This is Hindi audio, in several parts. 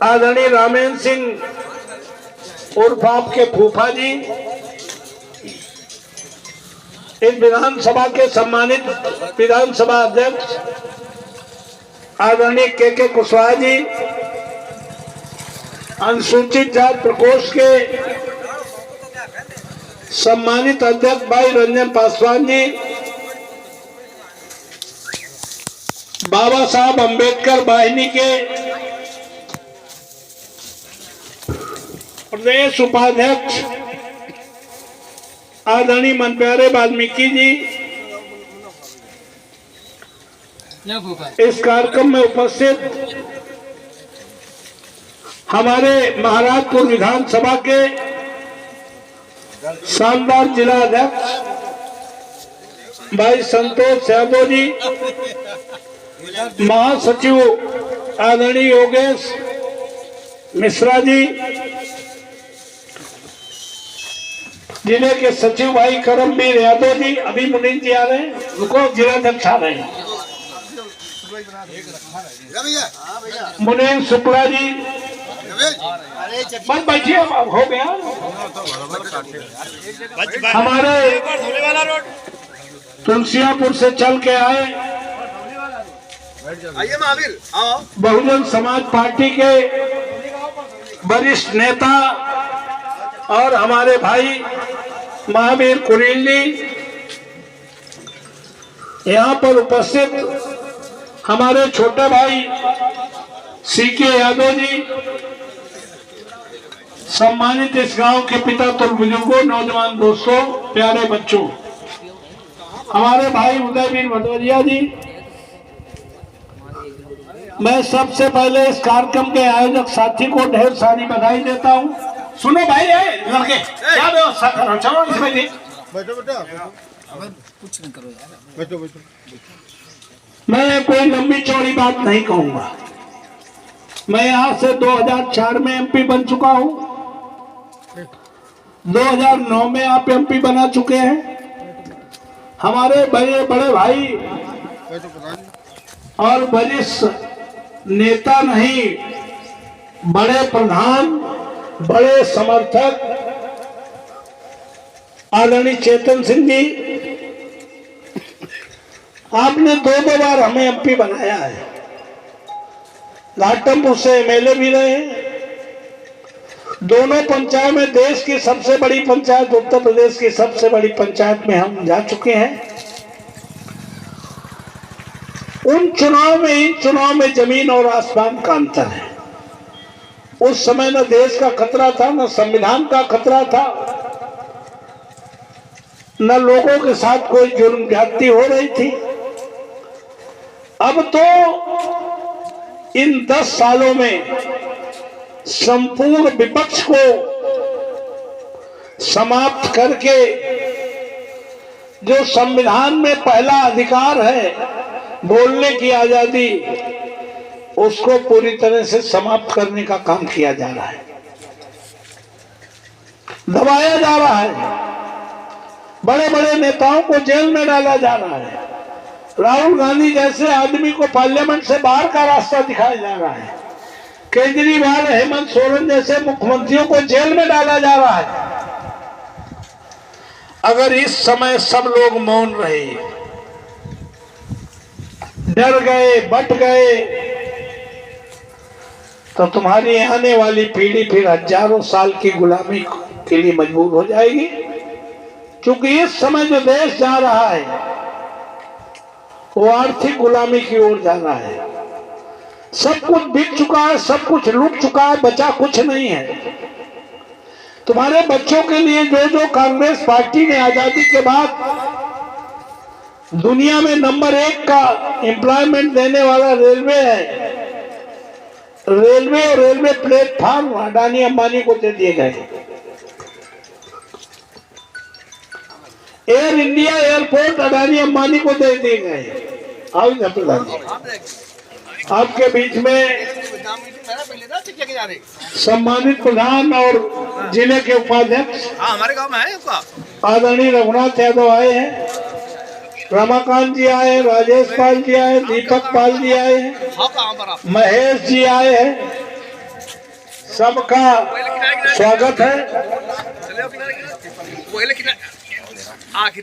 आदरणीय रामेंद्र सिंह उर्फ आपके फूफा जी, इस विधानसभा के सम्मानित विधानसभा अध्यक्ष आदरणीय के कुशवाहा जी, अनुसूचित जाति प्रकोष्ठ के सम्मानित अध्यक्ष भाई रंजन पासवान जी, बाबा साहब अंबेडकर वाहिनी के प्रदेश उपाध्यक्ष आदरणीय मनप्यारे वाल्मीकि जी, इस कार्यक्रम में उपस्थित हमारे महाराजपुर विधानसभा के शानदार जिला अध्यक्ष भाई संतोष यादव जी, महासचिव आदरणीय योगेश मिश्रा जी, जिले के सचिव भाई करमवीर यादव जी, अभी मुनीन जी आ रहे हैं, रुको जिलाध्यक्ष आ रहे हैं, मुनीन शुक्ला जी, बस बैठिए हो गया। हमारे तुलसियापुर से चल के आए बहुजन समाज पार्टी के वरिष्ठ नेता और हमारे भाई महावीर कुरील जी, यहाँ पर उपस्थित हमारे छोटे भाई सीके यादव जी, सम्मानित इस गांव के पिता तो बुजुर्गों, नौजवान दोस्तों, प्यारे बच्चों, हमारे भाई उदयवीर भदौरिया जी, मैं सबसे पहले इस कार्यक्रम के आयोजक साथी को ढेर सारी बधाई देता हूँ। सुनो भाई, लड़के क्या व्यवस्था करो, चलो इसमें जी बैठो कुछ नहीं करो यार, बैठो। मैं कोई लंबी चौड़ी बात नहीं कहूंगा। मैं यहाँ से 2004 में एमपी बन चुका हूँ, 2009 में आप एमपी बना चुके हैं। हमारे बड़े बड़े भाई और वरिष्ठ नेता नहीं, बड़े प्रधान, बड़े समर्थक आदरणीय चेतन सिंह जी, आपने दो बार हमें एमपी बनाया है। घाटमपुर से एमएलए भी रहे हैं। दोनों पंचायत में, देश की सबसे बड़ी पंचायत, उत्तर प्रदेश की सबसे बड़ी पंचायत में हम जा चुके हैं। उन चुनाव में, इन चुनाव में जमीन और आसमान का अंतर है। उस समय न देश का खतरा था, न संविधान का खतरा था, न लोगों के साथ कोई जुर्म ज्यादती हो रही थी। अब तो इन 10 सालों में संपूर्ण विपक्ष को समाप्त करके जो संविधान में पहला अधिकार है, बोलने की आजादी, उसको पूरी तरह से समाप्त करने का काम किया जा रहा है, दबाया जा रहा है। बड़े बड़े नेताओं को जेल में डाला जा रहा है। राहुल गांधी जैसे आदमी को पार्लियामेंट से बाहर का रास्ता दिखाया जा रहा है। केजरीवाल, हेमंत सोरेन जैसे मुख्यमंत्रियों को जेल में डाला जा रहा है। अगर इस समय सब लोग मौन रहे, डर गए, बट गए, तो तुम्हारी आने वाली पीढ़ी फिर हजारों साल की गुलामी के लिए मजबूर हो जाएगी। क्योंकि इस समय जो देश जा रहा है वो आर्थिक गुलामी की ओर जा रहा है। सब कुछ बिक चुका है, सब कुछ लूट चुका है, बचा कुछ नहीं है। तुम्हारे बच्चों के लिए जो जो कांग्रेस पार्टी ने आजादी के बाद दुनिया में नंबर 1 का एम्प्लॉयमेंट देने वाला रेलवे है, रेलवे और रेलवे प्लेटफॉर्म अडानी अंबानी को दे दिए गए। Air India airport Adani Ambani को दे दिए गए। प्रधान जी, आपके बीच में सम्मानित प्रधान और जिले के उपाध्यक्ष हमारे गांव में है आदरणीय रघुनाथ यादव आए हैं। रमाकांत जी आए, राजेश पाल जी आए, दीपक पाल जी आए हैं, महेश जी आए हैं, सबका स्वागत है।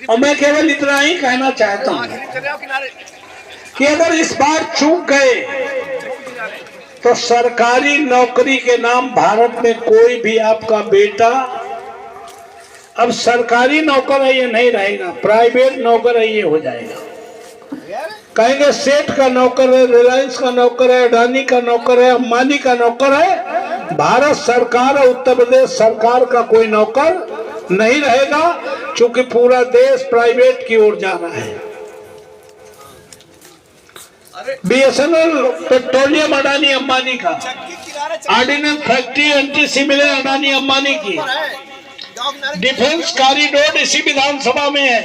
और मैं केवल इतना ही कहना चाहता हूँ कि अगर इस बार चूक गए तो सरकारी नौकरी के नाम भारत में कोई भी आपका बेटा अब सरकारी नौकर है ये नहीं रहेगा, प्राइवेट नौकर है ये हो जाएगा। कहेंगे सेठ का नौकर है, रिलायंस का नौकर है, अडानी का नौकर है, अंबानी का नौकर है। भारत सरकार और उत्तर प्रदेश सरकार का कोई नौकर नहीं रहेगा, क्योंकि पूरा देश प्राइवेट की ओर जा रहा है। बीएसएनएल पेट्रोलियम अडानी अंबानी का, ordnance factory anti similar Adani Ambani की, डिफेंस कॉरिडोर इसी विधानसभा में है।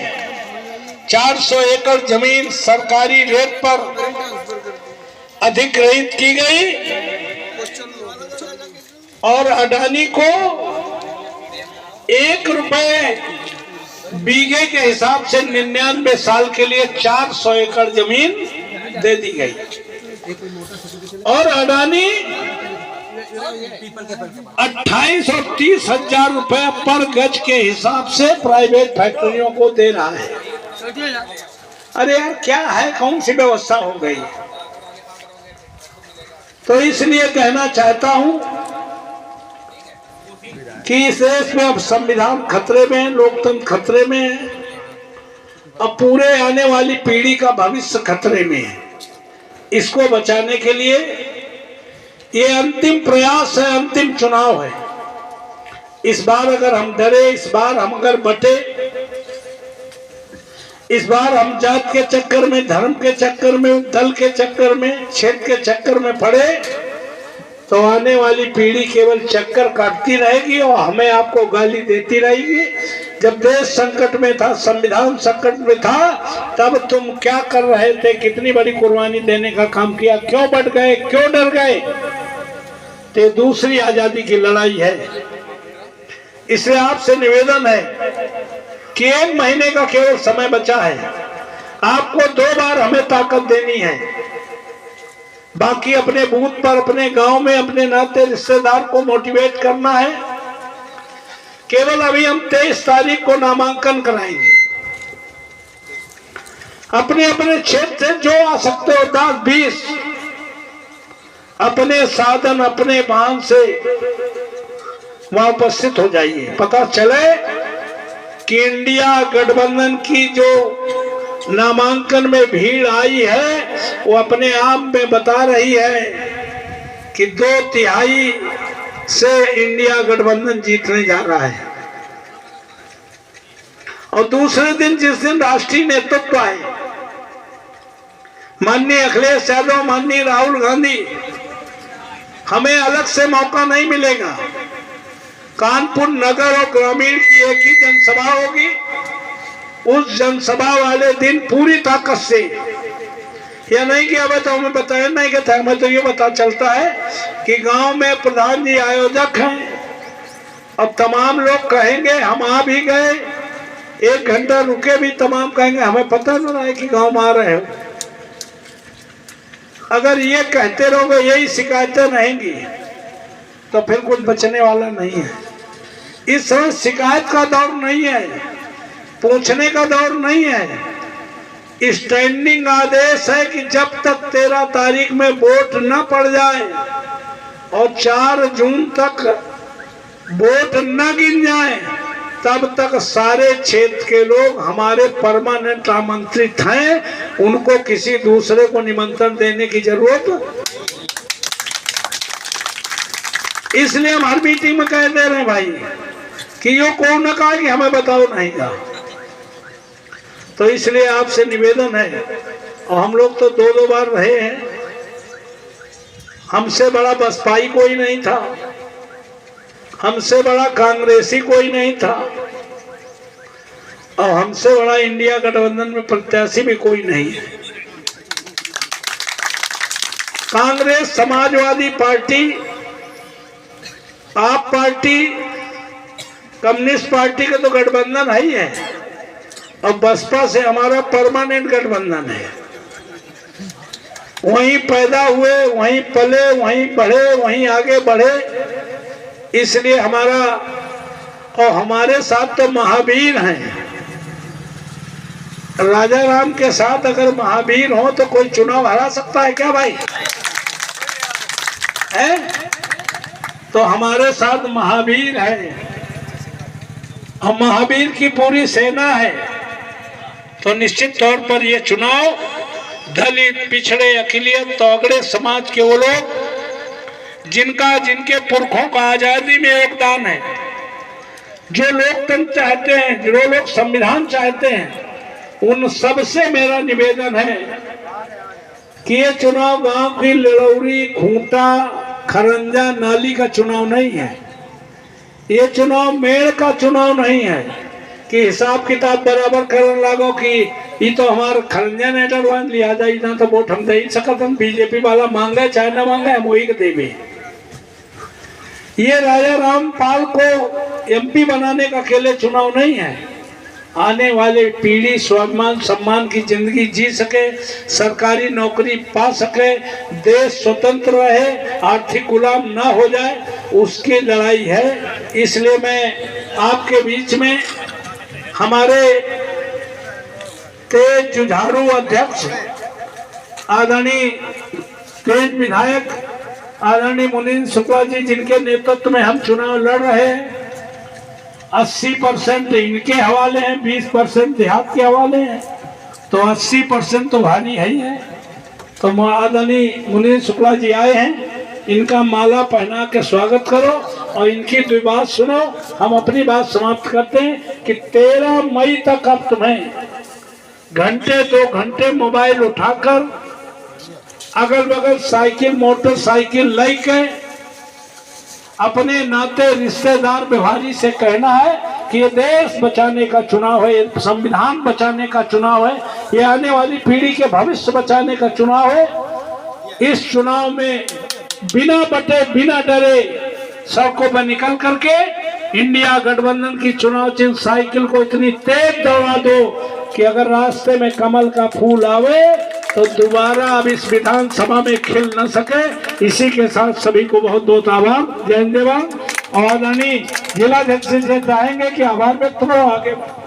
400 एकड़ जमीन सरकारी रेट पर अधिग्रहित की गई और अडानी को 1 रुपए बीघे के हिसाब से 99 साल के लिए 400 एकड़ जमीन दे दी गई। और अडानी 28 और 30 हजार रुपए पर गज के हिसाब से प्राइवेट फैक्ट्रियों को दे रहा है। अरे यार क्या है, कौन सी व्यवस्था हो गई? तो इसलिए कहना चाहता हूं कि इस देश में अब संविधान खतरे में है, लोकतंत्र खतरे में है, अब पूरे आने वाली पीढ़ी का भविष्य खतरे में है। इसको बचाने के लिए ये अंतिम प्रयास है, अंतिम चुनाव है। इस बार अगर हम डरे, इस बार हम अगर बटे, इस बार हम जात के चक्कर में, धर्म के चक्कर में, दल के चक्कर में, क्षेत्र के चक्कर में पड़े तो आने वाली पीढ़ी केवल चक्कर काटती रहेगी और हमें आपको गाली देती रहेगी। जब देश संकट में था, संविधान संकट में था, तब तुम क्या कर रहे थे, कितनी बड़ी कुर्बानी देने का काम किया, क्यों बट गए, क्यों डर गए? तो दूसरी आजादी की लड़ाई है। इसलिए आपसे निवेदन है कि 1 महीने का केवल समय बचा है, आपको 2 बार हमें ताकत देनी है। बाकी अपने बूथ पर, अपने गांव में, अपने नाते रिश्तेदार को मोटिवेट करना है। केवल अभी हम 23 तारीख को नामांकन कराएंगे। अपने अपने क्षेत्र से जो आ सकते हो 10-20 अपने साधन, अपने वाहन से वहां उपस्थित हो जाइए। पता चले कि इंडिया गठबंधन की जो नामांकन में भीड़ आई है वो अपने आप में बता रही है कि 2/3 से इंडिया गठबंधन जीतने जा रहा है। और दूसरे दिन, जिस दिन राष्ट्रीय नेतृत्व आए, माननीय अखिलेश यादव, माननीय राहुल गांधी, हमें अलग से मौका नहीं मिलेगा। कानपुर नगर और ग्रामीण की एक ही जनसभा होगी। उस जनसभा वाले दिन पूरी ताकत से, या नहीं कि अब तो हमें बताया नहीं कि हमें तो ये पता चलता है कि गांव में प्रधान जी आयोजक हैं। अब तमाम लोग कहेंगे हम आ भी गए, 1 घंटा रुके भी तमाम कहेंगे हमें पता न रहा है कि गांव में आ रहे हो। अगर ये कहते रहोगे, यही शिकायतें रहेंगी, तो फिर कुछ बचने वाला नहीं है। इस समय शिकायत का दौर नहीं है, पूछने का दौर नहीं है। स्टैंडिंग आदेश है कि जब तक 13 तारीख में वोट न पड़ जाए और 4 जून तक वोट न गिन जाए, तब तक सारे क्षेत्र के लोग हमारे परमानेंट आमंत्रित हैं। उनको किसी दूसरे को निमंत्रण देने की जरूरत। इसलिए हम हर मीटिंग में कह दे रहे हैं भाई कि यो कौन न कहा कि हमें बताओ नहीं का। तो इसलिए आपसे निवेदन है, और हम लोग तो 2-2 बार रहे हैं, हमसे बड़ा बसपाई कोई नहीं था, हमसे बड़ा कांग्रेसी कोई नहीं था, और हमसे बड़ा इंडिया गठबंधन में प्रत्याशी भी कोई नहीं है। कांग्रेस, समाजवादी पार्टी, आप पार्टी, कम्युनिस्ट पार्टी का तो गठबंधन है ही है, और बसपा से हमारा परमानेंट गठबंधन है। वहीं पैदा हुए, वहीं पले, वहीं बढ़े, वहीं आगे बढ़े, इसलिए हमारा और हमारे साथ तो महावीर हैं। राजा राम के साथ अगर महावीर हो तो कोई चुनाव हरा सकता है क्या भाई? है? तो हमारे साथ महावीर है और महावीर की पूरी सेना है। तो निश्चित तौर पर ये चुनाव दलित, पिछड़े, अकिलियत, तोगड़े समाज के वो लोग जिनके पुरखों का आजादी में योगदान है, जो लोकतंत्र चाहते हैं, जो लोग संविधान चाहते हैं, उन सब से मेरा निवेदन है कि ये चुनाव गांव की लड़ौरी, खूंटा, खरंजा, नाली का चुनाव नहीं है। ये चुनाव मेड़ का चुनाव नहीं है कि हिसाब किताब बराबर करने लागो कि ये तो हमारे खरंजा नेटर वन लिया जाए ना तो वोट हम दे ही सकत, हम बीजेपी वाला मांगे चाहे ना मांगे हम वही देवे। ये राजा रामपाल को एमपी बनाने का अकेले चुनाव नहीं है। आने वाली पीढ़ी स्वाभिमान सम्मान की जिंदगी जी सके, सरकारी नौकरी पा सके, देश स्वतंत्र रहे, आर्थिक गुलाम ना हो जाए, उसकी लड़ाई है। इसलिए मैं आपके बीच में हमारे तेज जुझारू अध्यक्ष आदरणीय तेज विधायक आदरणीय मुनीन्द्र शुक्ला जी, जिनके नेतृत्व में हम चुनाव लड़ रहे हैं, 80% इनके हवाले हैं, 20% देहात के हवाले हैं, तो 80% तो भारी है ही है। तो आदरणीय मुनीन्द्र शुक्ला जी आए हैं, इनका माला पहना के स्वागत करो और इनकी दो बात सुनो। हम अपनी बात समाप्त करते हैं कि 13 मई तक अब तुम्हें घंटे 2 घंटे मोबाइल उठाकर अगल बगल साइकिल, मोटरसाइकिल लेके अपने नाते रिश्तेदार व्यवहारी से कहना है कि ये देश बचाने का चुनाव है, ये संविधान बचाने का चुनाव है, ये आने वाली पीढ़ी के भविष्य बचाने का चुनाव है। इस चुनाव में बिना बटे, बिना डरे सड़कों पर निकल करके इंडिया गठबंधन की चुनाव चिन्ह साइकिल को इतनी तेज दौड़ा दो कि अगर रास्ते में कमल का फूल आवे तो दोबारा अब इस विधानसभा में खिल न सके। इसी के साथ सभी को बहुत बहुत आभार। जय हिंद। और आदरणीय जिलाध्यक्ष से चाहेंगे कि आभार व्यक्त करो, आगे बढ़ो।